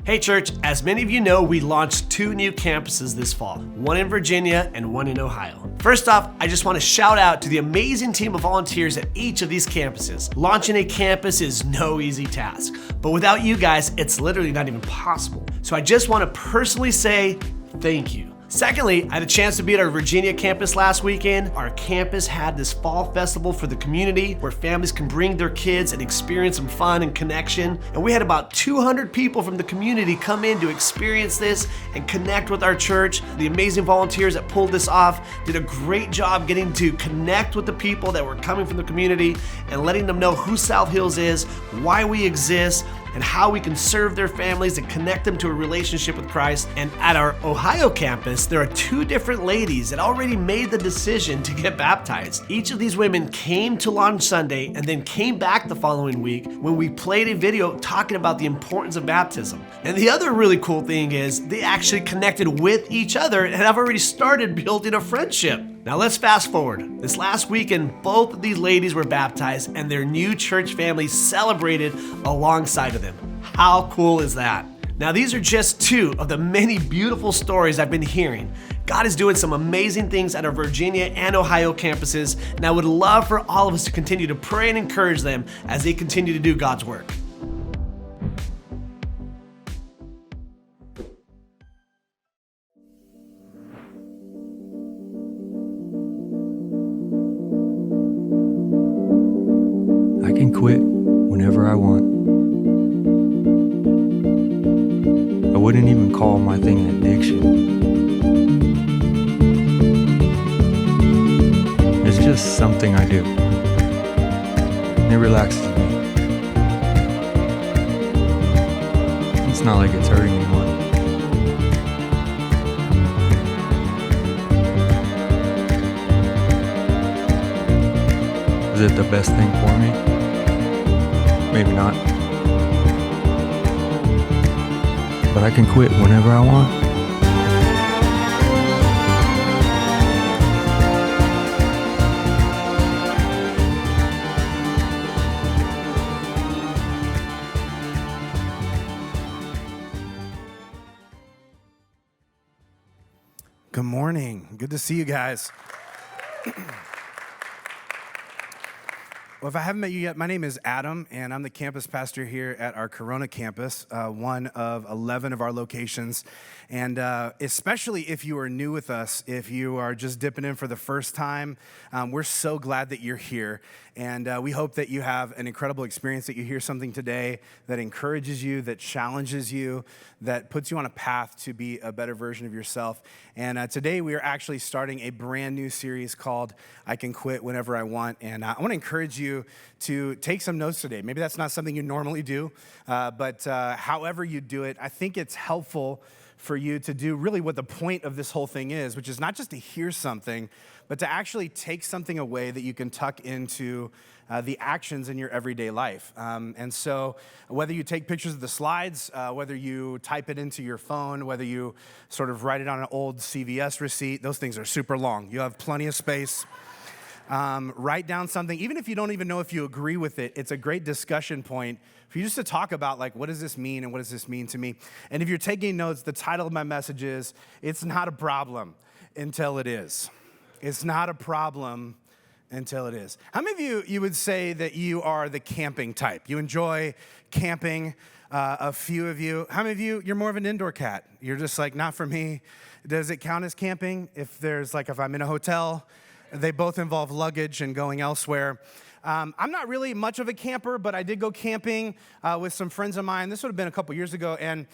Hey church, as many of you know, we launched 2 new campuses this fall, one in Virginia and one in Ohio. First off, I just want to shout out to the amazing team of volunteers at each of these campuses. Launching a campus is no easy task, but without you guys, it's literally not even possible. So I just want to personally say thank you. Secondly, I had a chance to be at our Virginia campus last weekend. Our campus had this fall festival for the community where families can bring their kids and experience some fun and connection. And we had about 200 people from the community come in to experience this and connect with our church. The amazing volunteers that pulled this off did a great job getting to connect with the people that were coming from the community and letting them know who South Hills is, why we exist, and how we can serve their families and connect them to a relationship with Christ. And at our Ohio campus, there are 2 different ladies that already made the decision to get baptized. Each of these women came to Launch Sunday and then came back the following week when we played a video talking about the importance of baptism. And the other really cool thing is they actually connected with each other and have already started building a friendship. Now let's fast forward. This last weekend, both of these ladies were baptized and their new church family celebrated alongside of them. How cool is that? Now these are just 2 of the many beautiful stories I've been hearing. God is doing some amazing things at our Virginia and Ohio campuses, and I would love for all of us to continue to pray and encourage them as they continue to do God's work. I can quit whenever I want. I wouldn't even call my thing an addiction. It's just something I do. It relaxes me. It's not like it's hurting anyone. Is it the best thing for me? Maybe not. But I can quit whenever I want. Good morning. Good to see you guys. Well, if I haven't met you yet, my name is Adam, and I'm the campus pastor here at our Corona campus, one of 11 of our locations. And especially if you are new with us, if you are just dipping in for the first time, we're so glad that you're here. And we hope that you have an incredible experience, that you hear something today that encourages you, that challenges you, that puts you on a path to be a better version of yourself. And today we are actually starting a brand new series called I Can Quit Whenever I Want. And I want to encourage you to take some notes today. Maybe that's not something you normally do, but however you do it, I think it's helpful for you to do really what the point of this whole thing is, which is not just to hear something, but to actually take something away that you can tuck into the actions in your everyday life. And so whether you take pictures of the slides, whether you type it into your phone, whether you sort of write it on an old CVS receipt, those things are super long. You have plenty of space. Write down something, even if you don't even know if you agree with it, it's a great discussion point for you just to talk about, like, what does this mean and what does this mean to me? And if you're taking notes, the title of my message is, It's Not a Problem Until It Is. It's not a problem until it is. How many of you would say that you are the camping type? You enjoy camping, a few of you. How many of you, you're more of an indoor cat? You're just like, not for me. Does it count as camping? If I'm in a hotel, they both involve luggage and going elsewhere. I'm not really much of a camper, but I did go camping with some friends of mine. This would have been a couple years ago, and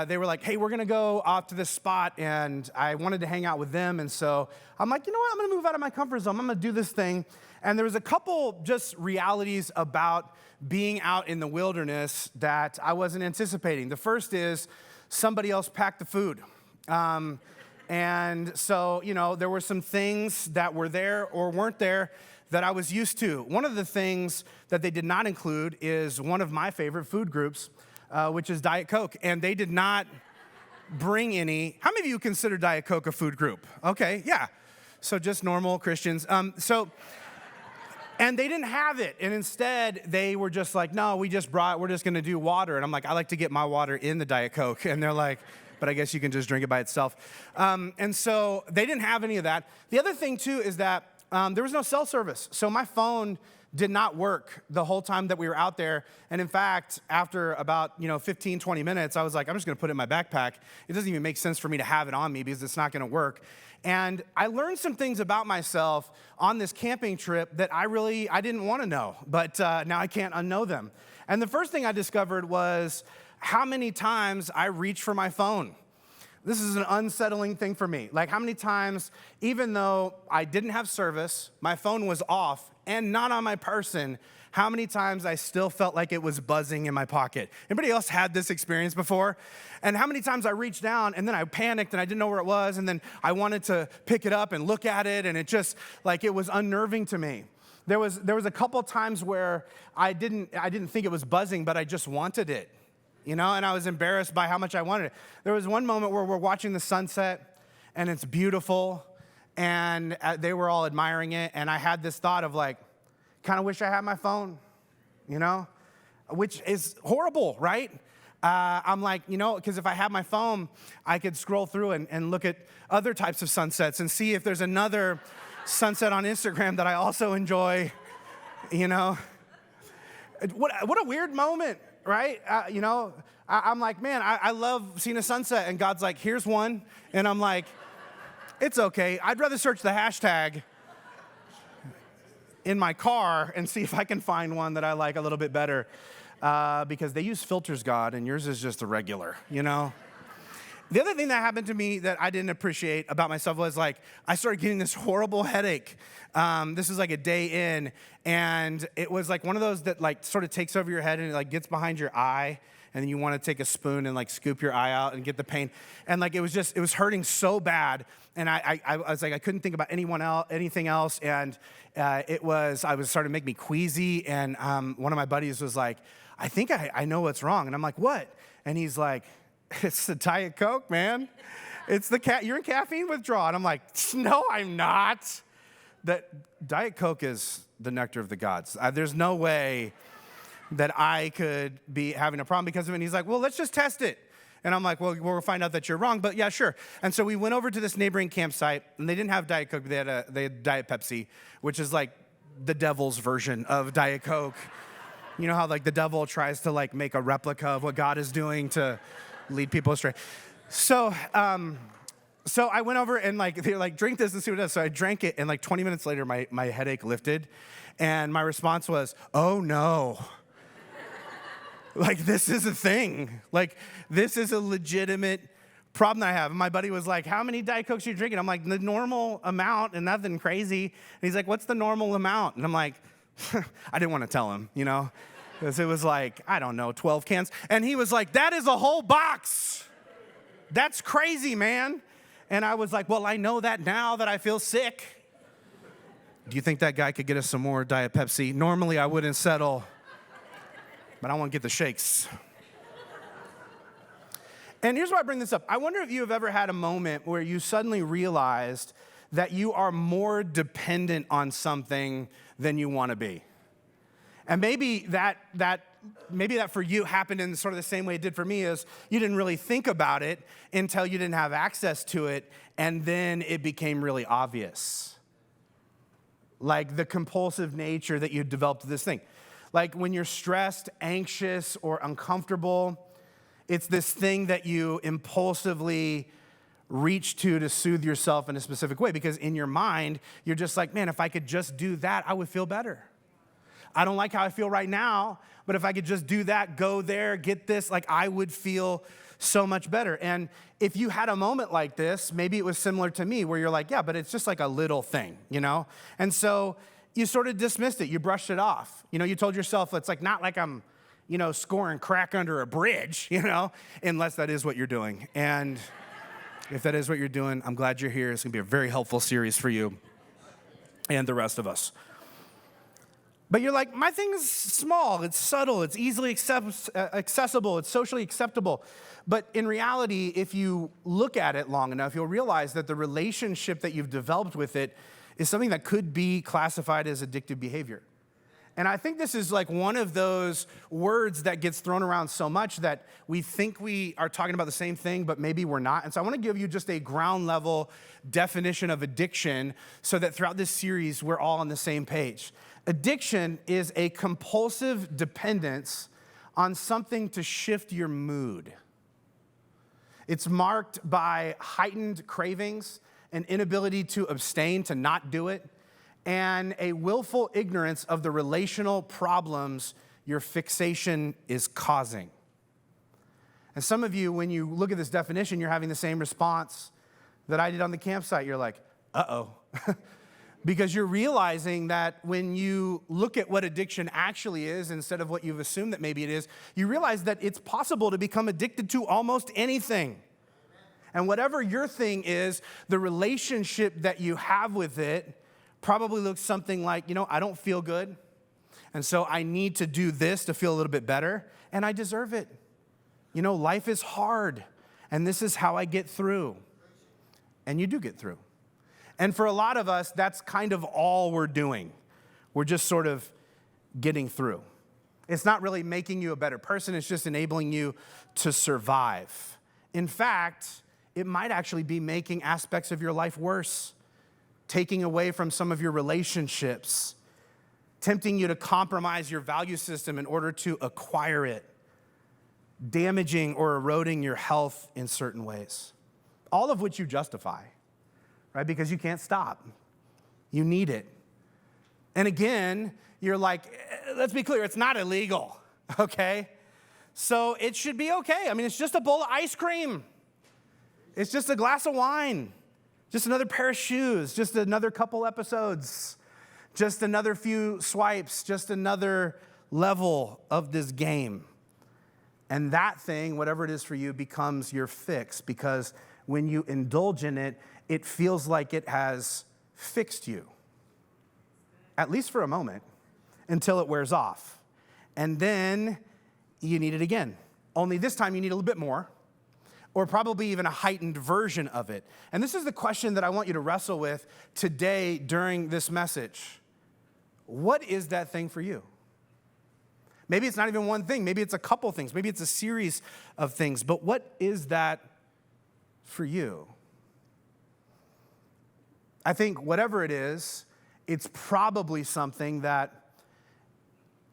they were like, hey, we're going to go off to this spot, and I wanted to hang out with them, and so I'm like, you know what, I'm going to move out of my comfort zone. I'm going to do this thing, and there was a couple just realities about being out in the wilderness that I wasn't anticipating. The first is somebody else packed the food. And so, there were some things that were there or weren't there that I was used to. One of the things that they did not include is one of my favorite food groups, which is Diet Coke. And they did not bring any. How many of you consider Diet Coke a food group? Okay, yeah. So just normal Christians. So And they didn't have it. And instead, they were just like, no, we're just going to do water. And I'm like, I like to get my water in the Diet Coke. And they're like, but I guess you can just drink it by itself. And so they didn't have any of that. The other thing, too, is that there was no cell service. So my phone did not work the whole time that we were out there. And in fact, after about 15, 20 minutes, I was like, I'm just going to put it in my backpack. It doesn't even make sense for me to have it on me because it's not going to work. And I learned some things about myself on this camping trip that I didn't want to know, but now I can't unknow them. And the first thing I discovered was how many times I reach for my phone. This is an unsettling thing for me. Like how many times, even though I didn't have service, my phone was off and not on my person, how many times I still felt like it was buzzing in my pocket. Anybody else had this experience before? And how many times I reached down and then I panicked and I didn't know where it was and then I wanted to pick it up and look at it and it just, like it was unnerving to me. There was a couple times where I didn't think it was buzzing, but I just wanted it. And I was embarrassed by how much I wanted it. There was one moment where we're watching the sunset, and it's beautiful, and they were all admiring it, and I had this thought of like, kind of wish I had my phone, which is horrible, right? I'm like, because if I had my phone, I could scroll through and look at other types of sunsets and see if there's another sunset on Instagram that I also enjoy, What a weird moment. Right? I'm like, man, I love seeing a sunset. And God's like, here's one. And I'm like, it's okay. I'd rather search the hashtag in my car and see if I can find one that I like a little bit better. Because they use filters, God, and yours is just a regular, The other thing that happened to me that I didn't appreciate about myself was like, I started getting this horrible headache. This is like a day in, and it was like one of those that like sort of takes over your head and it like gets behind your eye, and then you want to take a spoon and like scoop your eye out and get the pain. And like it was hurting so bad, and I was like, I couldn't think about anything else, and I was starting to make me queasy, and one of my buddies was like, I think I know what's wrong. And I'm like, what? And he's like, it's the Diet Coke, man. It's you're in caffeine withdrawal. And I'm like, no, I'm not. That Diet Coke is the nectar of the gods. There's no way that I could be having a problem because of it. And he's like, well, let's just test it. And I'm like, well, we'll find out that you're wrong, but yeah, sure. And so we went over to this neighboring campsite, and they didn't have Diet Coke, they had Diet Pepsi, which is like the devil's version of Diet Coke. You know how like the devil tries to like make a replica of what God is doing to lead people astray. So I went over and like, they were like, drink this and see what it does. So I drank it, and like 20 minutes later, my headache lifted. And my response was, oh no. Like, this is a thing. Like, this is a legitimate problem that I have. And my buddy was like, how many Diet Cokes are you drinking? I'm like, the normal amount and nothing crazy. And he's like, what's the normal amount? And I'm like, I didn't want to tell him, because it was like, I don't know, 12 cans. And he was like, that is a whole box. That's crazy, man. And I was like, well, I know that now that I feel sick. Do you think that guy could get us some more Diet Pepsi? Normally, I wouldn't settle, but I want to get the shakes. And here's why I bring this up. I wonder if you have ever had a moment where you suddenly realized that you are more dependent on something than you want to be. And maybe that for you happened in sort of the same way it did for me, is you didn't really think about it until you didn't have access to it, and then it became really obvious. Like the compulsive nature that you developed to this thing. Like when you're stressed, anxious, or uncomfortable, it's this thing that you impulsively reach to soothe yourself in a specific way, because in your mind, you're just like, man, if I could just do that, I would feel better. I don't like how I feel right now, but if I could just do that, go there, get this, like I would feel so much better. And if you had a moment like this, maybe it was similar to me where you're like, yeah, but it's just like a little thing, And so you sort of dismissed it. You brushed it off. You told yourself, it's like not like I'm, scoring crack under a bridge, unless that is what you're doing. And if that is what you're doing, I'm glad you're here. It's going to be a very helpful series for you and the rest of us. But you're like, my thing is small, it's subtle, it's easily accessible, it's socially acceptable. But in reality, if you look at it long enough, you'll realize that the relationship that you've developed with it is something that could be classified as addictive behavior. And I think this is like one of those words that gets thrown around so much that we think we are talking about the same thing, but maybe we're not. And so I want to give you just a ground level definition of addiction so that throughout this series, we're all on the same page. Addiction is a compulsive dependence on something to shift your mood. It's marked by heightened cravings, an inability to abstain, to not do it, and a willful ignorance of the relational problems your fixation is causing. And some of you, when you look at this definition, you're having the same response that I did on the campsite. You're like, uh-oh. Because you're realizing that when you look at what addiction actually is, instead of what you've assumed that maybe it is, you realize that it's possible to become addicted to almost anything. And whatever your thing is, the relationship that you have with it probably looks something like, I don't feel good, and so I need to do this to feel a little bit better, and I deserve it. Life is hard, and this is how I get through. And you do get through. And for a lot of us, that's kind of all we're doing. We're just sort of getting through. It's not really making you a better person, it's just enabling you to survive. In fact, it might actually be making aspects of your life worse, taking away from some of your relationships, tempting you to compromise your value system in order to acquire it, damaging or eroding your health in certain ways. All of which you justify, right? Because you can't stop. You need it. And again, you're like, let's be clear, it's not illegal, okay? So it should be okay. I mean, it's just a bowl of ice cream. It's just a glass of wine. Just another pair of shoes, just another couple episodes, just another few swipes, just another level of this game. And that thing, whatever it is for you, becomes your fix, because when you indulge in it, it feels like it has fixed you, at least for a moment, until it wears off. And then you need it again. Only this time you need a little bit more, or probably even a heightened version of it. And this is the question that I want you to wrestle with today during this message. What is that thing for you? Maybe it's not even one thing. Maybe it's a couple things. Maybe it's a series of things. But what is that for you? I think whatever it is, it's probably something that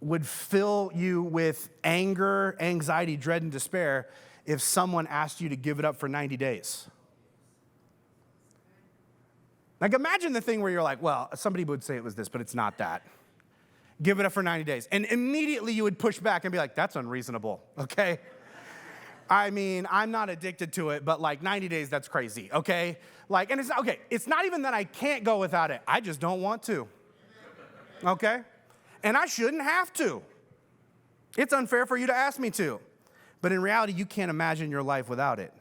would fill you with anger, anxiety, dread, and despair if someone asked you to give it up for 90 days. Like, imagine the thing where you're like, well, somebody would say it was this, but it's not that. Give it up for 90 days. And immediately you would push back and be like, that's unreasonable, okay? I mean, I'm not addicted to it, but like 90 days, that's crazy, okay? Like, and it's not even that I can't go without it. I just don't want to, okay? And I shouldn't have to. It's unfair for you to ask me to. But in reality, you can't imagine your life without it.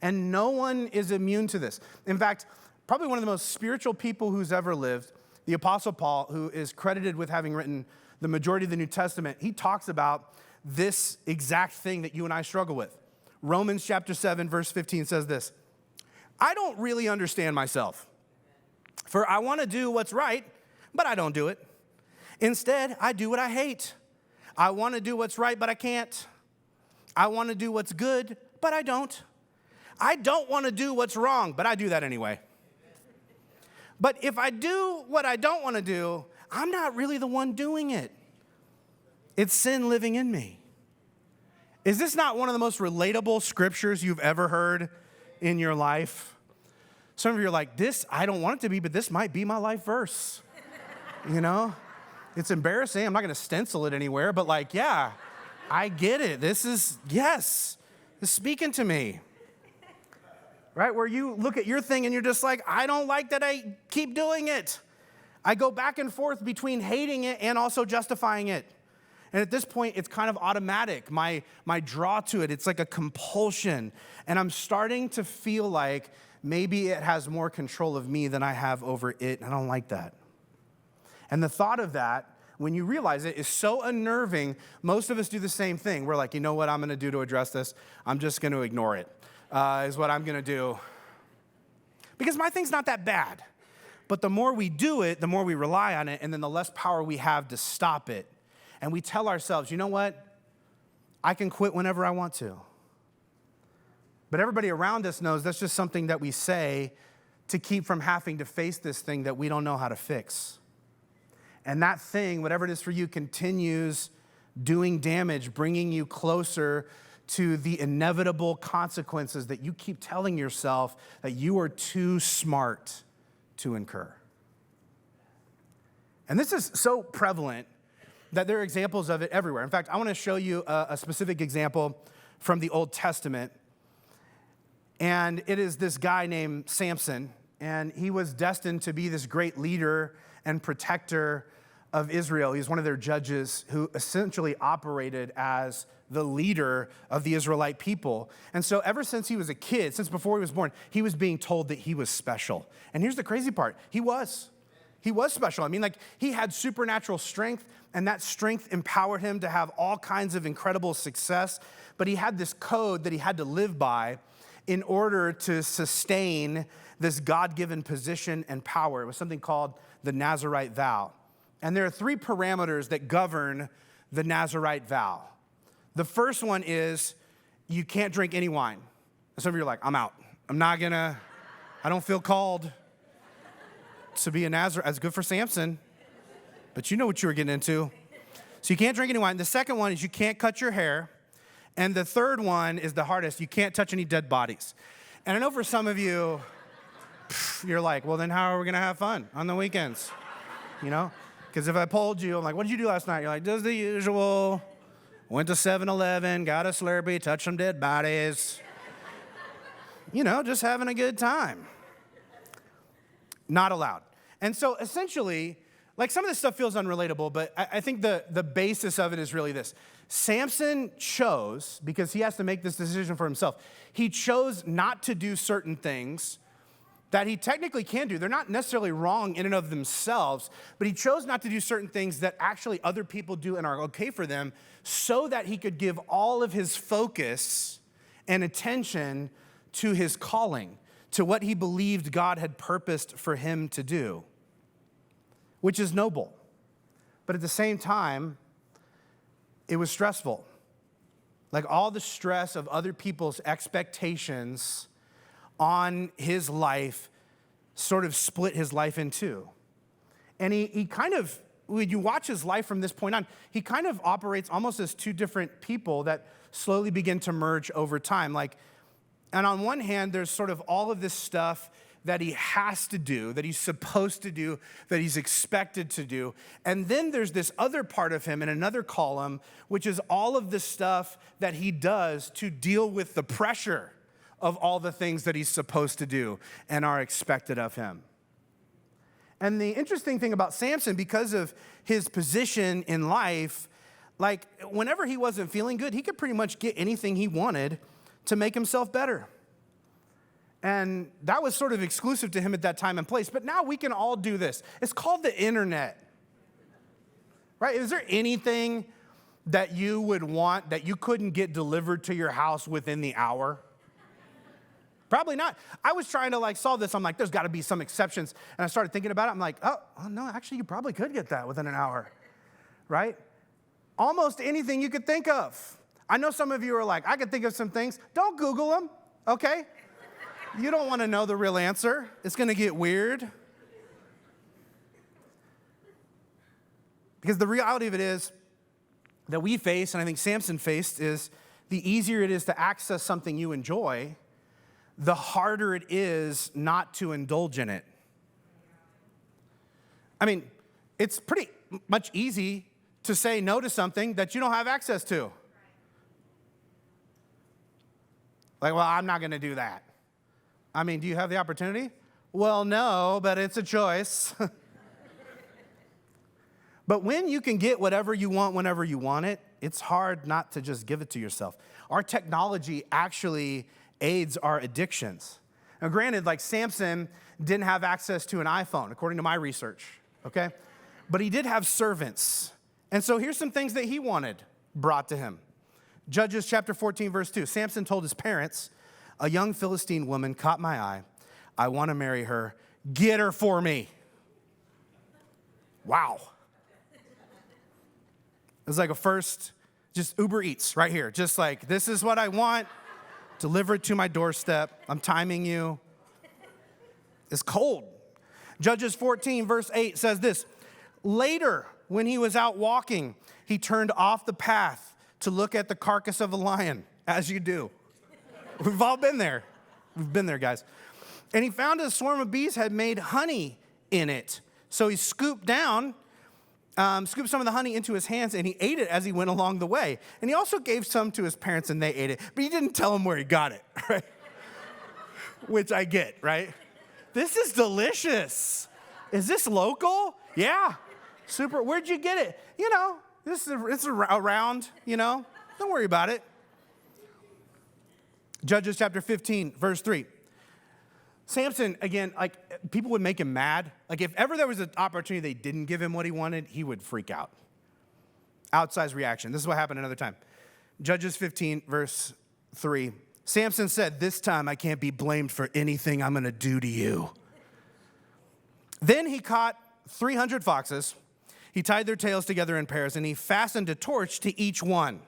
And no one is immune to this. In fact, probably one of the most spiritual people who's ever lived, the Apostle Paul, who is credited with having written the majority of the New Testament, he talks about this exact thing that you and I struggle with. Romans chapter 7, verse 15 says this: I don't really understand myself, for I want to do what's right, but I don't do it. Instead, I do what I hate. I want to do what's right, but I can't. I want to do what's good, but I don't. I don't want to do what's wrong, but I do that anyway. But if I do what I don't want to do, I'm not really the one doing it. It's sin living in me. Is this not one of the most relatable scriptures you've ever heard in your life? Some of you are like, this, I don't want it to be, but this might be my life verse. It's embarrassing. I'm not going to stencil it anywhere, but like, yeah, I get it. This is speaking to me. Right? Where you look at your thing and you're just like, I don't like that I keep doing it. I go back and forth between hating it and also justifying it. And at this point, it's kind of automatic, my draw to it. It's like a compulsion. And I'm starting to feel like maybe it has more control of me than I have over it. I don't like that. And the thought of that, when you realize it, is so unnerving. Most of us do the same thing. We're like, you know what I'm going to do to address this? I'm just going to ignore it, is what I'm going to do. Because my thing's not that bad. But the more we do it, the more we rely on it, and then the less power we have to stop it. And we tell ourselves, you know what? I can quit whenever I want to. But everybody around us knows that's just something that we say to keep from having to face this thing that we don't know how to fix. And that thing, whatever it is for you, continues doing damage, bringing you closer to the inevitable consequences that you keep telling yourself that you are too smart to incur. And this is so prevalent that there are examples of it everywhere. In fact, I want to show you a specific example from the Old Testament. And it is this guy named Samson, and he was destined to be this great leader and protector of Israel. He's one of their judges who essentially operated as the leader of the Israelite people. And so ever since he was a kid, since before he was born, he was being told that he was special. And here's the crazy part. He was special. I mean, like, he had supernatural strength, and that strength empowered him to have all kinds of incredible success. But he had this code that he had to live by in order to sustain this God-given position and power. It was something called the Nazirite vow. And there are 3 parameters that govern the Nazirite vow. The first one is you can't drink any wine. Some of you are like, I'm out. I don't feel called to be a Nazirite. That's good for Samson, but you know what you were getting into. So you can't drink any wine. The second one is you can't cut your hair. And the third one is the hardest. You can't touch any dead bodies. And I know for some of you, you're like, well, then how are we going to have fun on the weekends? You know? Because if I polled you, I'm like, what did you do last night? You're like, does the usual. Went to 7-Eleven, got a Slurpee, touched some dead bodies. You know, just having a good time. Not allowed. And so essentially, like, some of this stuff feels unrelatable, but I think the basis of it is really this. Samson chose, because he has to make this decision for himself, he chose not to do certain things that he technically can do. They're not necessarily wrong in and of themselves, but he chose not to do certain things that actually other people do and are okay for them, so that he could give all of his focus and attention to his calling, to what he believed God had purposed for him to do, which is noble. But at the same time, it was stressful. Like, all the stress of other people's expectations on his life sort of split his life in two. And he kind of, when you watch his life from this point on, he kind of operates almost as 2 different people that slowly begin to merge over time. Like, and on one hand, there's sort of all of this stuff that he has to do, that he's supposed to do, that he's expected to do. And then there's this other part of him in another column, which is all of the stuff that he does to deal with the pressure of all the things that he's supposed to do and are expected of him. And the interesting thing about Samson, because of his position in life, like, whenever he wasn't feeling good, he could pretty much get anything he wanted to make himself better. And that was sort of exclusive to him at that time and place. But now we can all do this. It's called the internet, right? Is there anything that you would want that you couldn't get delivered to your house within the hour? Probably not. I was trying to, like, solve this. I'm like, there's got to be some exceptions. And I started thinking about it. I'm like, oh, no, actually, you probably could get that within an hour, right? Almost anything you could think of. I know some of you are like, I could think of some things. Don't Google them, okay? You don't want to know the real answer. It's going to get weird. Because the reality of it is that we face, and I think Samson faced, is the easier it is to access something you enjoy, the harder it is not to indulge in it. I mean, it's pretty much easy to say no to something that you don't have access to. Like, well, I'm not going to do that. I mean, do you have the opportunity? Well, no, but it's a choice. But when you can get whatever you want whenever you want it, it's hard not to just give it to yourself. Our technology actually aids our addictions. Now, granted, like, Samson didn't have access to an iPhone, according to my research, okay? But he did have servants. And so here's some things that he wanted brought to him. Judges chapter 14, verse 2. Samson told his parents, a young Philistine woman caught my eye. I want to marry her. Get her for me. Wow. It's like a first, just Uber Eats right here. Just like, this is what I want. Deliver it to my doorstep. I'm timing you. It's cold. Judges 14, verse 8 says this. Later, when he was out walking, he turned off the path to look at the carcass of a lion, as you do. We've all been there. We've been there, guys. And he found a swarm of bees had made honey in it. So he scooped some of the honey into his hands, and he ate it as he went along the way. And he also gave some to his parents, and they ate it. But he didn't tell them where he got it, right? Which I get, right? This is delicious. Is this local? Yeah. Super. Where'd you get it? You know, it's around, you know. Don't worry about it. Judges chapter 15, verse 3. Samson, again, like, people would make him mad. Like, if ever there was an opportunity they didn't give him what he wanted, he would freak out. Outsized reaction. This is what happened another time. Judges 15, verse 3. Samson said, "This time I can't be blamed for anything I'm going to do to you." Then he caught 300 foxes. He tied their tails together in pairs, and he fastened a torch to each one.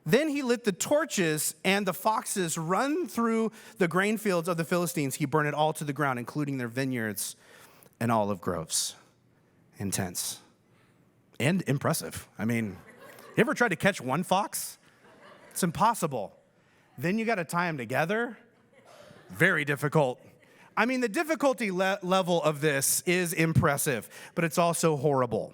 Then he lit the torches, and the foxes run through the grain fields of the Philistines. He burned it all to the ground, including their vineyards and olive groves. Intense. And impressive. I mean, you ever tried to catch one fox? It's impossible. Then you got to tie them together. Very difficult. I mean, the difficulty level of this is impressive, but it's also horrible.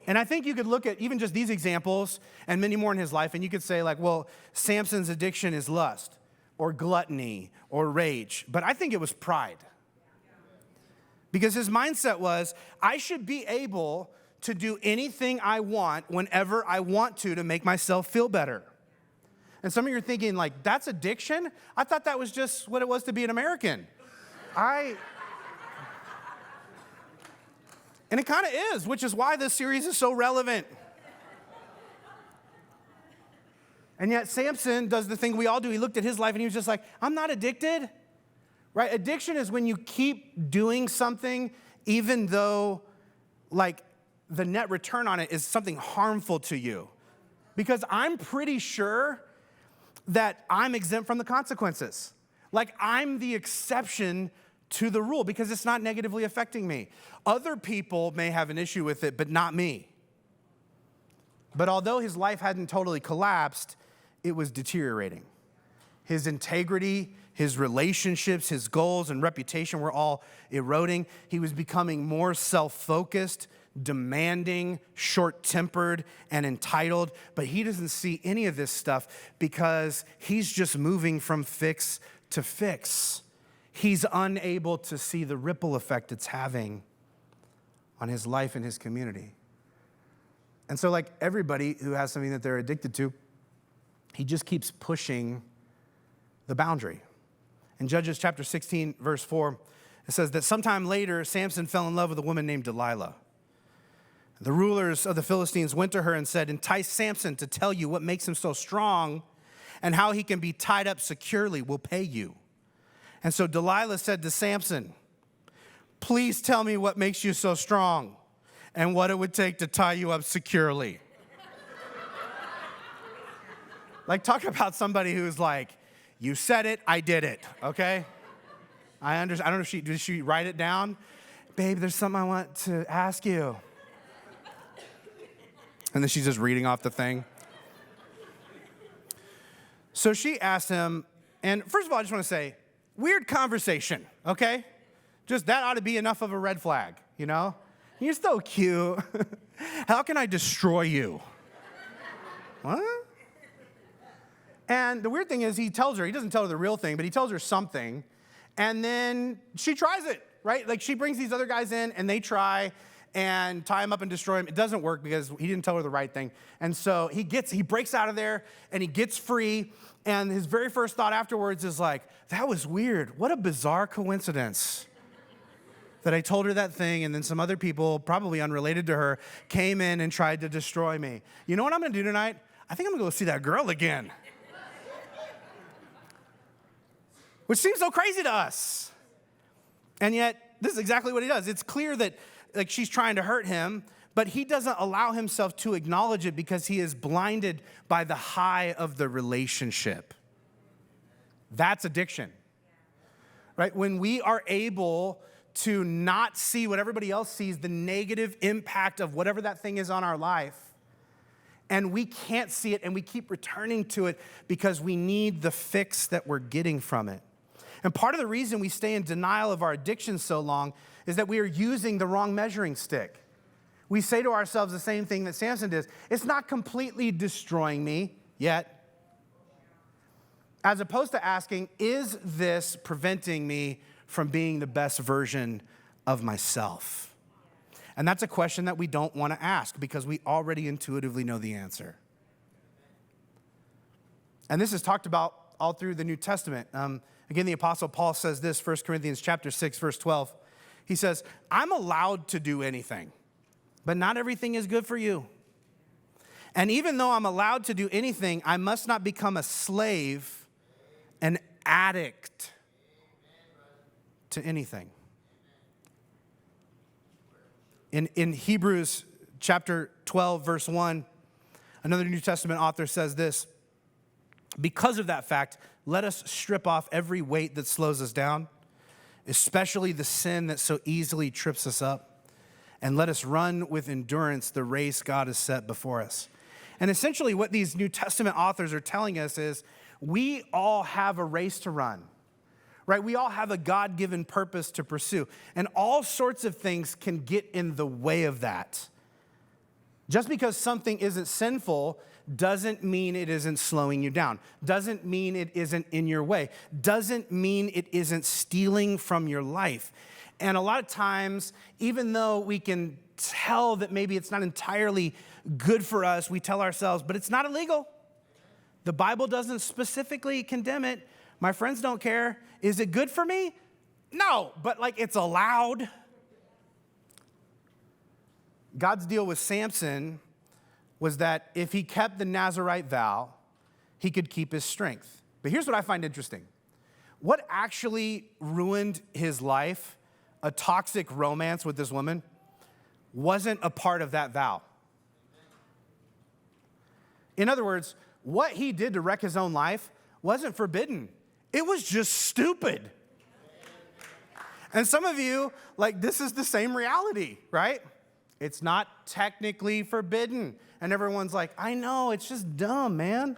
And I think you could look at even just these examples and many more in his life, and you could say, like, well, Samson's addiction is lust or gluttony or rage. But I think it was pride. Because his mindset was, I should be able to do anything I want whenever I want to make myself feel better. And some of you are thinking, like, that's addiction? I thought that was just what it was to be an American. And it kind of is, which is why this series is so relevant. And yet Samson does the thing we all do. He looked at his life and he was just like, I'm not addicted. Right? Addiction is when you keep doing something even though, like, the net return on it is something harmful to you. Because I'm pretty sure that I'm exempt from the consequences. Like, I'm the exception to the rule because it's not negatively affecting me. Other people may have an issue with it, but not me. But although his life hadn't totally collapsed, it was deteriorating. His integrity, his relationships, his goals, and reputation were all eroding. He was becoming more self-focused, demanding, short-tempered, and entitled. But he doesn't see any of this stuff because he's just moving from fix to fix. He's unable to see the ripple effect it's having on his life and his community. And so, like everybody who has something that they're addicted to, he just keeps pushing the boundary. In Judges chapter 16, verse 4, it says that sometime later, Samson fell in love with a woman named Delilah. The rulers of the Philistines went to her and said, "Entice Samson to tell you what makes him so strong and how he can be tied up securely. We'll pay you." And so Delilah said to Samson, "Please tell me what makes you so strong and what it would take to tie you up securely." Like, talk about somebody who's like, you said it, I did it, okay? I don't know if did she write it down? "Babe, there's something I want to ask you." And then she's just reading off the thing. So she asked him, and first of all, I just want to say, weird conversation, okay? Just that ought to be enough of a red flag, you know? "You're so cute. How can I destroy you?" What? And the weird thing is he doesn't tell her the real thing, but he tells her something, and then she tries it, right? Like, she brings these other guys in, and they try and tie him up and destroy him. It doesn't work because he didn't tell her the right thing. And so he breaks out of there, and he gets free, and his very first thought afterwards is like, that was weird. What a bizarre coincidence that I told her that thing, and then some other people, probably unrelated to her, came in and tried to destroy me. You know what I'm going to do tonight? I think I'm going to go see that girl again. Which seems so crazy to us. And yet, this is exactly what he does. It's clear that like she's trying to hurt him, but he doesn't allow himself to acknowledge it because he is blinded by the high of the relationship. That's addiction, right? When we are able to not see what everybody else sees, the negative impact of whatever that thing is on our life, and we can't see it and we keep returning to it because we need the fix that we're getting from it. And part of the reason we stay in denial of our addiction so long is that we are using the wrong measuring stick. We say to ourselves the same thing that Samson did. It's not completely destroying me yet. As opposed to asking, is this preventing me from being the best version of myself? And that's a question that we don't want to ask because we already intuitively know the answer. And this is talked about all through the New Testament. Again, the Apostle Paul says this, 1 Corinthians chapter 6, verse 12. He says, I'm allowed to do anything, but not everything is good for you. And even though I'm allowed to do anything, I must not become a slave, an addict to anything. In Hebrews chapter 12, verse 1, another New Testament author says this, because of that fact, let us strip off every weight that slows us down, especially the sin that so easily trips us up, and let us run with endurance the race God has set before us. And essentially what these New Testament authors are telling us is we all have a race to run, right? We all have a God-given purpose to pursue, and all sorts of things can get in the way of that. Just because something isn't sinful doesn't mean it isn't slowing you down, doesn't mean it isn't in your way, doesn't mean it isn't stealing from your life. And a lot of times, even though we can tell that maybe it's not entirely good for us, we tell ourselves, but it's not illegal. The Bible doesn't specifically condemn it. My friends don't care. Is it good for me? No, but like it's allowed. God's deal with Samson was that if he kept the Nazirite vow, he could keep his strength. But here's what I find interesting. What actually ruined his life, a toxic romance with this woman, wasn't a part of that vow. In other words, what he did to wreck his own life wasn't forbidden. It was just stupid. And some of you, like, this is the same reality, right? It's not technically forbidden. And everyone's like, I know, it's just dumb, man.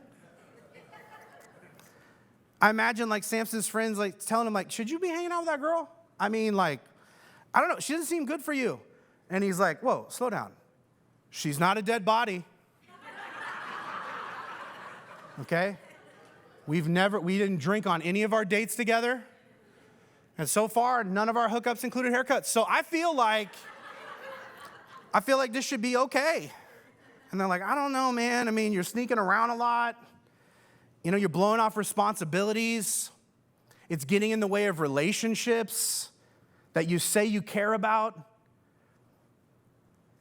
I imagine like Samson's friends like telling him like, should you be hanging out with that girl? I mean, like, I don't know, she doesn't seem good for you. And he's like, whoa, slow down. She's not a dead body. Okay? We didn't drink on any of our dates together. And so far, none of our hookups included haircuts. So I feel like this should be okay. And they're like, I don't know, man. I mean, you're sneaking around a lot. You know, you're blowing off responsibilities. It's getting in the way of relationships that you say you care about.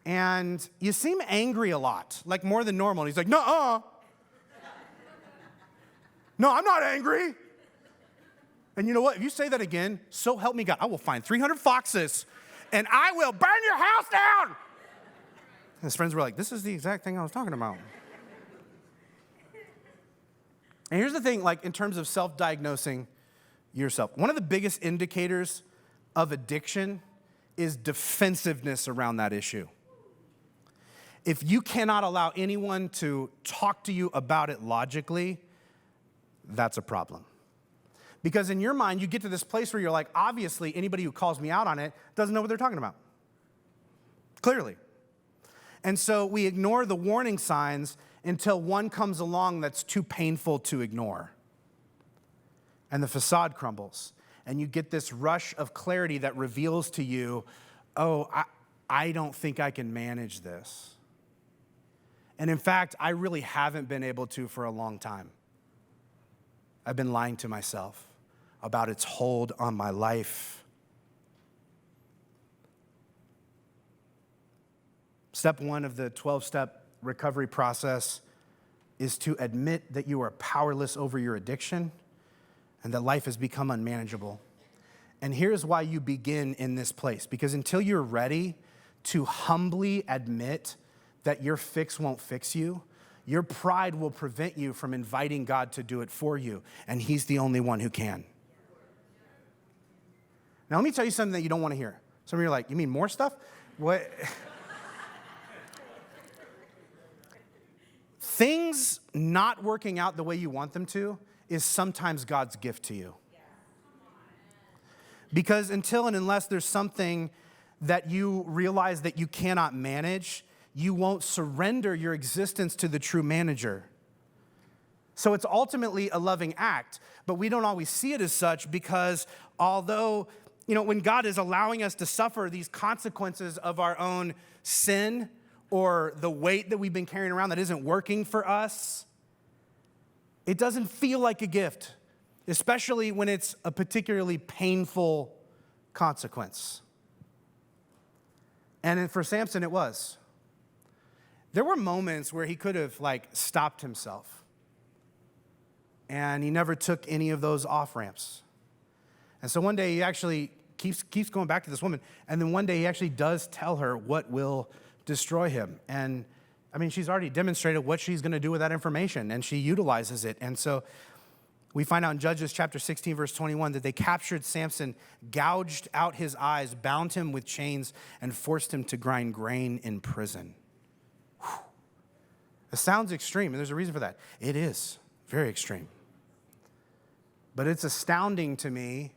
And you seem angry a lot, like more than normal. And he's like, nuh-uh. No, I'm not angry. And you know what? If you say that again, so help me God, I will find 300 foxes and I will burn your house down. And his friends were like, this is the exact thing I was talking about. And here's the thing, like in terms of self-diagnosing yourself, one of the biggest indicators of addiction is defensiveness around that issue. If you cannot allow anyone to talk to you about it logically, that's a problem. Because in your mind, you get to this place where you're like, obviously, anybody who calls me out on it doesn't know what they're talking about. Clearly. And so we ignore the warning signs until one comes along that's too painful to ignore. And the facade crumbles. And you get this rush of clarity that reveals to you, oh, I don't think I can manage this. And in fact, I really haven't been able to for a long time. I've been lying to myself about its hold on my life. Step one of the 12-step recovery process is to admit that you are powerless over your addiction and that life has become unmanageable. And here's why you begin in this place. Because until you're ready to humbly admit that your fix won't fix you, your pride will prevent you from inviting God to do it for you. And he's the only one who can. Now, let me tell you something that you don't want to hear. Some of you are like, you mean more stuff? What? Things not working out the way you want them to is sometimes God's gift to you. Because until and unless there's something that you realize that you cannot manage, you won't surrender your existence to the true manager. So it's ultimately a loving act, but we don't always see it as such because although, when God is allowing us to suffer these consequences of our own sin or the weight that we've been carrying around that isn't working for us, it doesn't feel like a gift, especially when it's a particularly painful consequence. And for Samson, it was. There were moments where he could have stopped himself. And he never took any of those off-ramps. And so one day he actually keeps going back to this woman. And then one day he actually does tell her what will destroy him. And she's already demonstrated what she's going to do with that information. And she utilizes it. And so we find out in Judges chapter 16, verse 21, that they captured Samson, gouged out his eyes, bound him with chains, and forced him to grind grain in prison. Whew. It sounds extreme, and there's a reason for that. It is very extreme. But it's astounding to me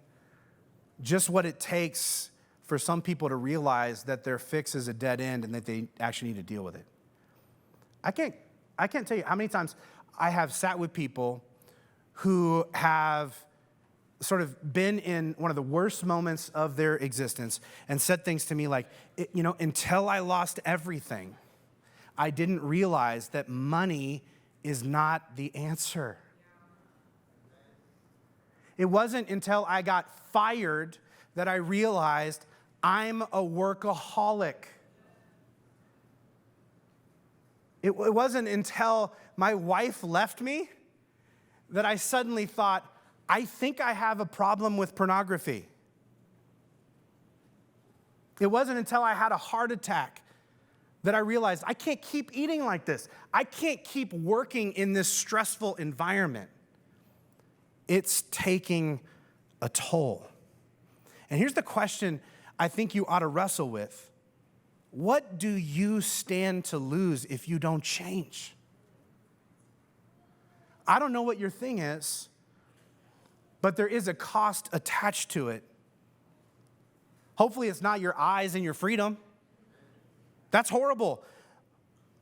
just what it takes for some people to realize that their fix is a dead end and that they actually need to deal with it. I can't tell you how many times I have sat with people who have sort of been in one of the worst moments of their existence and said things to me like, until I lost everything, I didn't realize that money is not the answer. It wasn't until I got fired that I realized I'm a workaholic. It wasn't until my wife left me that I suddenly thought, I think I have a problem with pornography. It wasn't until I had a heart attack that I realized I can't keep eating like this. I can't keep working in this stressful environment. It's taking a toll. And here's the question I think you ought to wrestle with. What do you stand to lose if you don't change? I don't know what your thing is, but there is a cost attached to it. Hopefully it's not your eyes and your freedom. That's horrible.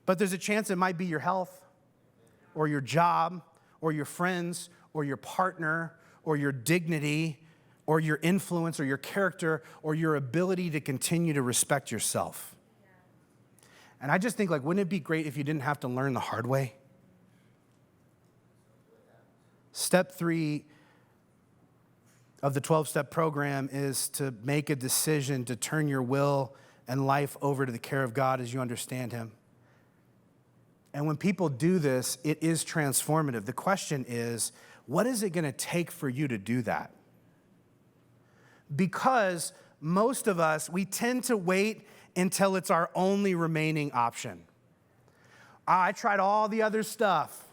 But there's a chance it might be your health or your job or your friends or your partner or your dignity or your influence or your character or your ability to continue to respect yourself. And I just think, wouldn't it be great if you didn't have to learn the hard way? Step 3 of the 12-step program is to make a decision to turn your will and life over to the care of God as you understand him. And when people do this, it is transformative. The question is, what is it going to take for you to do that? Because most of us, we tend to wait until it's our only remaining option. I tried all the other stuff,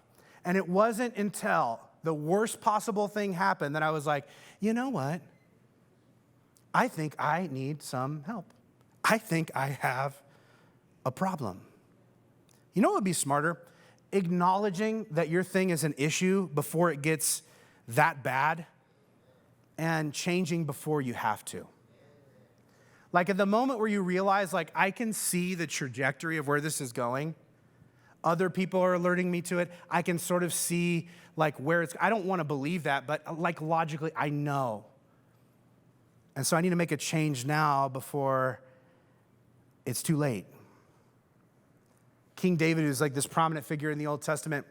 and it wasn't until the worst possible thing happened that I was like, you know what? I think I need some help. I think I have a problem. You know what would be smarter? Acknowledging that your thing is an issue before it gets that bad and changing before you have to. At the moment where you realize, I can see the trajectory of where this is going. Other people are alerting me to it. I can sort of see where it's, I don't want to believe that, but logically I know. And so I need to make a change now before it's too late. King David, who's this prominent figure in the Old Testament,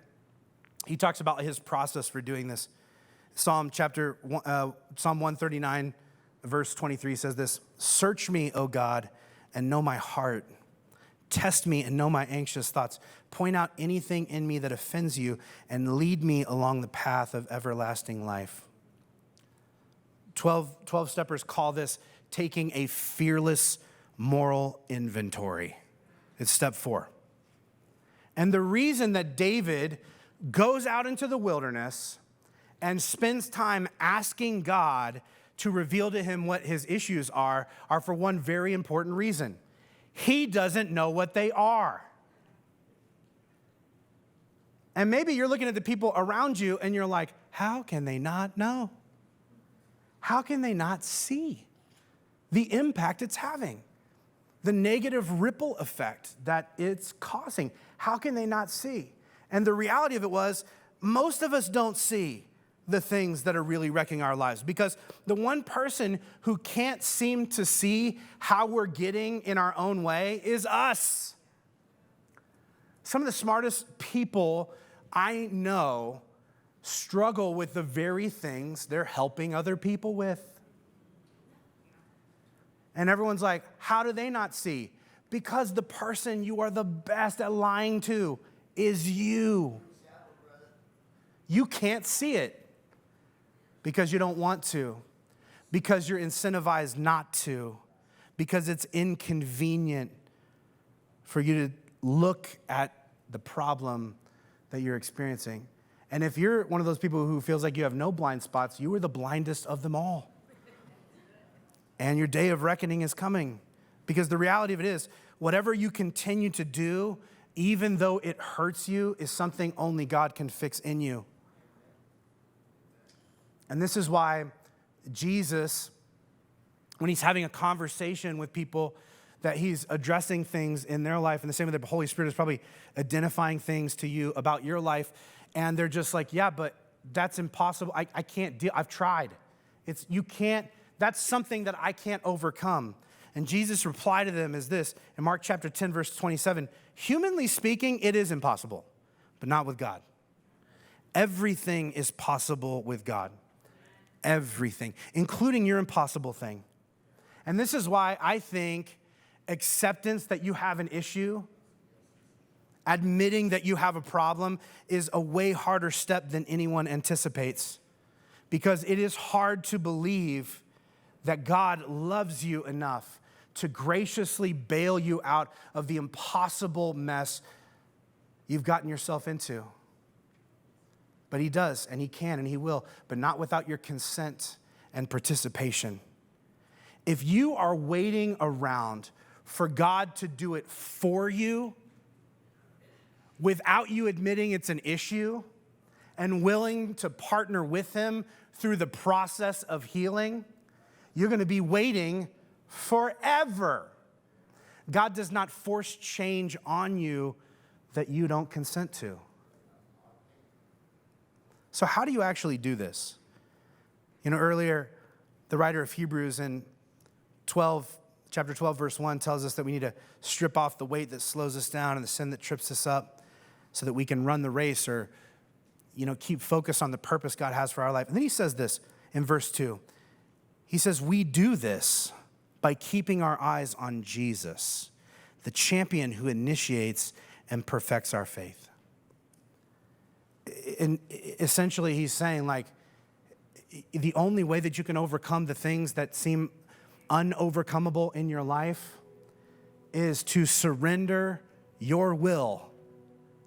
he talks about his process for doing this. Psalm 139, verse 23 says this, "Search me, O God, and know my heart. Test me and know my anxious thoughts. Point out anything in me that offends you and lead me along the path of everlasting life." 12 steppers call this taking a fearless moral inventory. It's step 4. And the reason that David goes out into the wilderness and spends time asking God to reveal to him what his issues are for one very important reason. He doesn't know what they are. And maybe you're looking at the people around you and you're like, how can they not know? How can they not see the impact it's having? The negative ripple effect that it's causing. How can they not see? And the reality of it was, most of us don't see the things that are really wrecking our lives, because the one person who can't seem to see how we're getting in our own way is us. Some of the smartest people I know struggle with the very things they're helping other people with. And everyone's like, how do they not see? Because the person you are the best at lying to is you. You can't see it because you don't want to, because you're incentivized not to, because it's inconvenient for you to look at the problem that you're experiencing. And if you're one of those people who feels like you have no blind spots, you are the blindest of them all. And your day of reckoning is coming, because the reality of it is, whatever you continue to do, even though it hurts you, is something only God can fix in you. And this is why Jesus, when he's having a conversation with people, that he's addressing things in their life in the same way that the Holy Spirit is probably identifying things to you about your life. And they're just like, yeah, but that's impossible. I can't deal. I've tried. You can't. That's something that I can't overcome. And Jesus' reply to them is this, in Mark chapter 10, verse 27, humanly speaking, it is impossible, but not with God. Everything is possible with God. Everything, including your impossible thing. And this is why I think acceptance that you have an issue, admitting that you have a problem, is a way harder step than anyone anticipates. Because it is hard to believe that God loves you enough to graciously bail you out of the impossible mess you've gotten yourself into. But he does, and he can, and he will, but not without your consent and participation. If you are waiting around for God to do it for you without you admitting it's an issue and willing to partner with him through the process of healing, you're going to be waiting forever. God does not force change on you that you don't consent to. So how do you actually do this? Earlier, the writer of Hebrews in chapter 12, verse 1 tells us that we need to strip off the weight that slows us down and the sin that trips us up so that we can run the race or, keep focus on the purpose God has for our life. And then he says this in verse 2. He says, we do this by keeping our eyes on Jesus, the champion who initiates and perfects our faith. And essentially, he's saying, the only way that you can overcome the things that seem unovercomable in your life is to surrender your will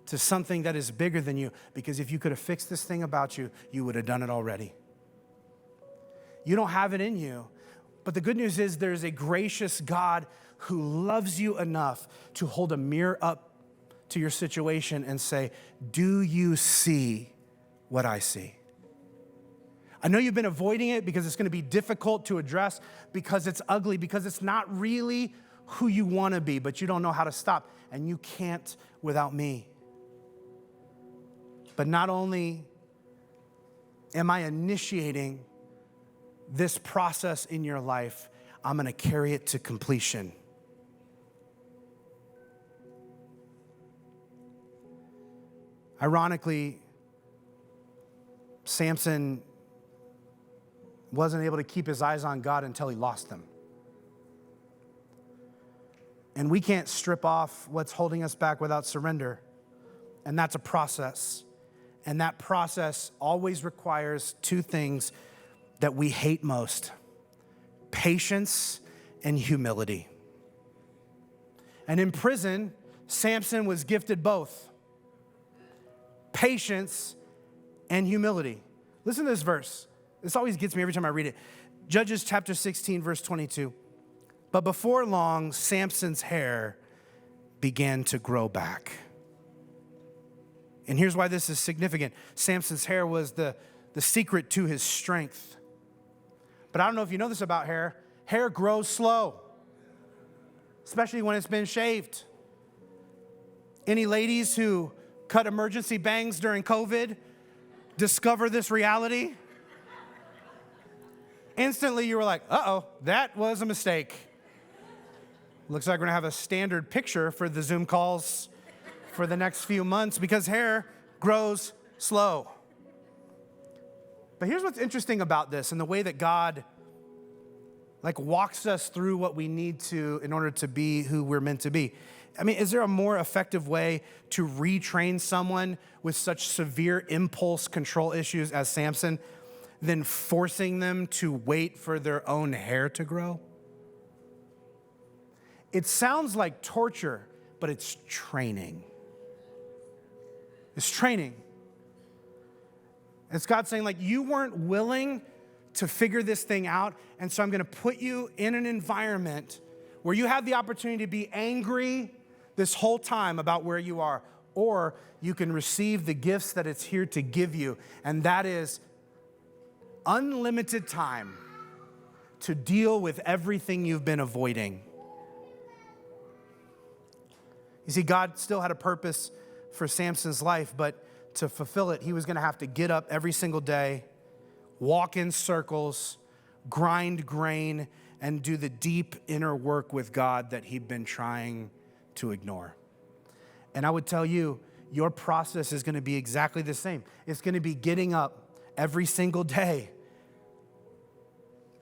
to something that is bigger than you. Because if you could have fixed this thing about you, you would have done it already. You don't have it in you. But the good news is there's a gracious God who loves you enough to hold a mirror up to your situation and say, do you see what I see? I know you've been avoiding it because it's going to be difficult to address, because it's ugly, because it's not really who you want to be, but you don't know how to stop, and you can't without me. But not only am I initiating this process in your life, I'm going to carry it to completion. Ironically, Samson wasn't able to keep his eyes on God until he lost them. And we can't strip off what's holding us back without surrender. And that's a process. And that process always requires two things that we hate most: patience and humility. And in prison, Samson was gifted both: patience and humility. Listen to this verse. This always gets me every time I read it. Judges chapter 16, verse 22. But before long, Samson's hair began to grow back. And here's why this is significant. Samson's hair was the secret to his strength. But I don't know if you know this about hair. Hair grows slow, especially when it's been shaved. Any ladies who cut emergency bangs during COVID discover this reality? Instantly, you were like, uh-oh, that was a mistake. Looks like we're gonna have a standard picture for the Zoom calls for the next few months because hair grows slow. But here's what's interesting about this and the way that God walks us through what we need to in order to be who we're meant to be. I mean, is there a more effective way to retrain someone with such severe impulse control issues as Samson than forcing them to wait for their own hair to grow? It sounds like torture, but it's training. It's training. It's God saying, you weren't willing to figure this thing out, and so I'm gonna put you in an environment where you have the opportunity to be angry this whole time about where you are, or you can receive the gifts that it's here to give you, and that is unlimited time to deal with everything you've been avoiding. You see, God still had a purpose for Samson's life, but to fulfill it, he was gonna have to get up every single day, walk in circles, grind grain, and do the deep inner work with God that he'd been trying to ignore. And I would tell you, your process is gonna be exactly the same. It's gonna be getting up every single day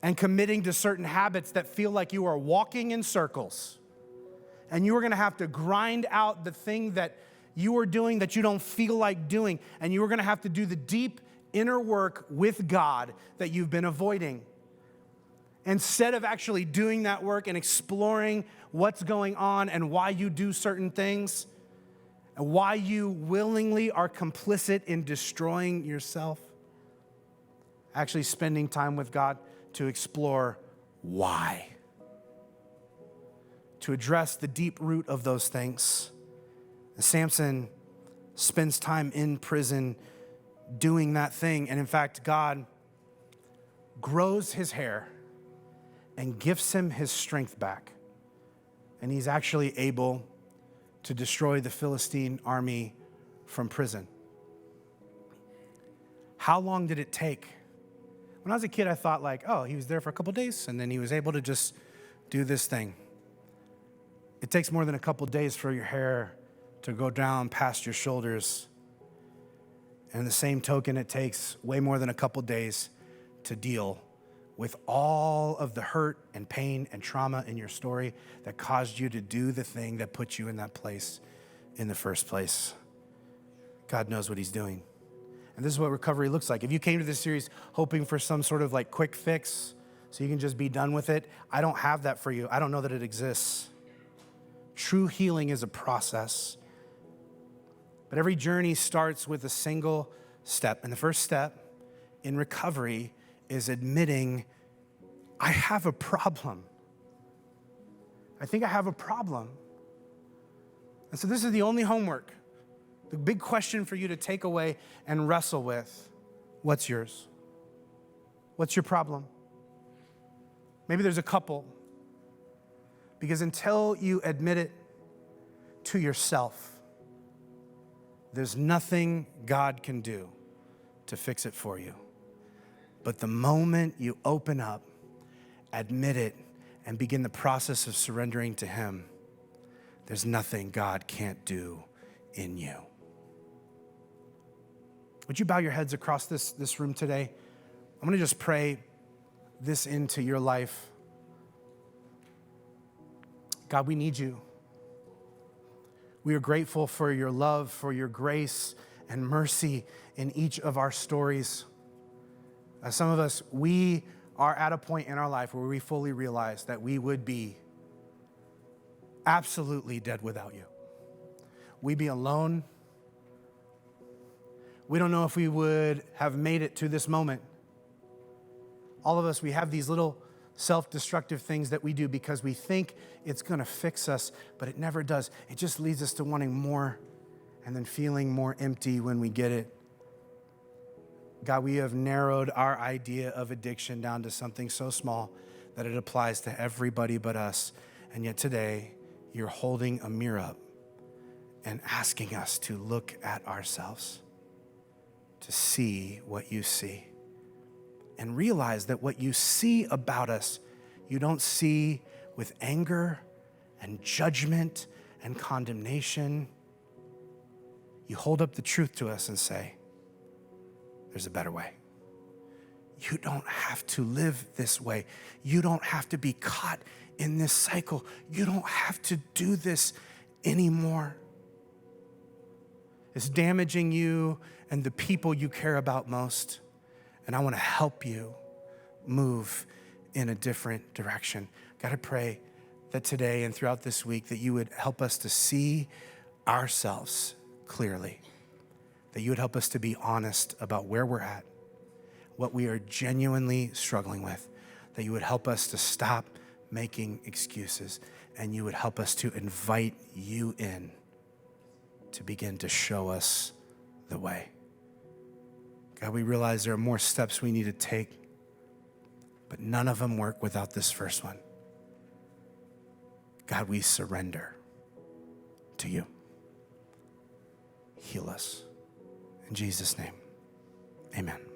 and committing to certain habits that feel like you are walking in circles. And you are gonna have to grind out the thing that you are doing that you don't feel like doing. And you are gonna have to do the deep inner work with God that you've been avoiding. Instead of actually doing that work and exploring what's going on and why you do certain things and why you willingly are complicit in destroying yourself, actually spending time with God to explore why, to address the deep root of those things. Samson spends time in prison doing that thing. And in fact, God grows his hair and gifts him his strength back. And he's actually able to destroy the Philistine army from prison. How long did it take? When I was a kid, I thought he was there for a couple days and then he was able to just do this thing. It takes more than a couple days for your hair to go down past your shoulders. And in the same token, it takes way more than a couple days to deal with all of the hurt and pain and trauma in your story that caused you to do the thing that put you in that place in the first place. God knows what he's doing. And this is what recovery looks like. If you came to this series hoping for some sort of quick fix so you can just be done with it, I don't have that for you. I don't know that it exists. True healing is a process. But every journey starts with a single step. And the first step in recovery is admitting, I have a problem. I think I have a problem. And so this is the only homework. The big question for you to take away and wrestle with, what's yours? What's your problem? Maybe there's a couple. Because until you admit it to yourself, there's nothing God can do to fix it for you. But the moment you open up, admit it, and begin the process of surrendering to him, there's nothing God can't do in you. Would you bow your heads across this room today? I'm gonna just pray this into your life. God, we need you. We are grateful for your love, for your grace and mercy in each of our stories. Some of us, we are at a point in our life where we fully realize that we would be absolutely dead without you. We'd be alone. We don't know if we would have made it to this moment. All of us, we have these little self-destructive things that we do because we think it's going to fix us, but it never does. It just leads us to wanting more and then feeling more empty when we get it. God, we have narrowed our idea of addiction down to something so small that it applies to everybody but us. And yet today, you're holding a mirror up and asking us to look at ourselves, to see what you see, and realize that what you see about us, you don't see with anger and judgment and condemnation. You hold up the truth to us and say, there's a better way. You don't have to live this way. You don't have to be caught in this cycle. You don't have to do this anymore. It's damaging you and the people you care about most. And I want to help you move in a different direction. God, I pray that today and throughout this week that you would help us to see ourselves clearly, that you would help us to be honest about where we're at, what we are genuinely struggling with, that you would help us to stop making excuses, and you would help us to invite you in to begin to show us the way. God, we realize there are more steps we need to take, but none of them work without this first one. God, we surrender to you. Heal us. In Jesus' name, amen.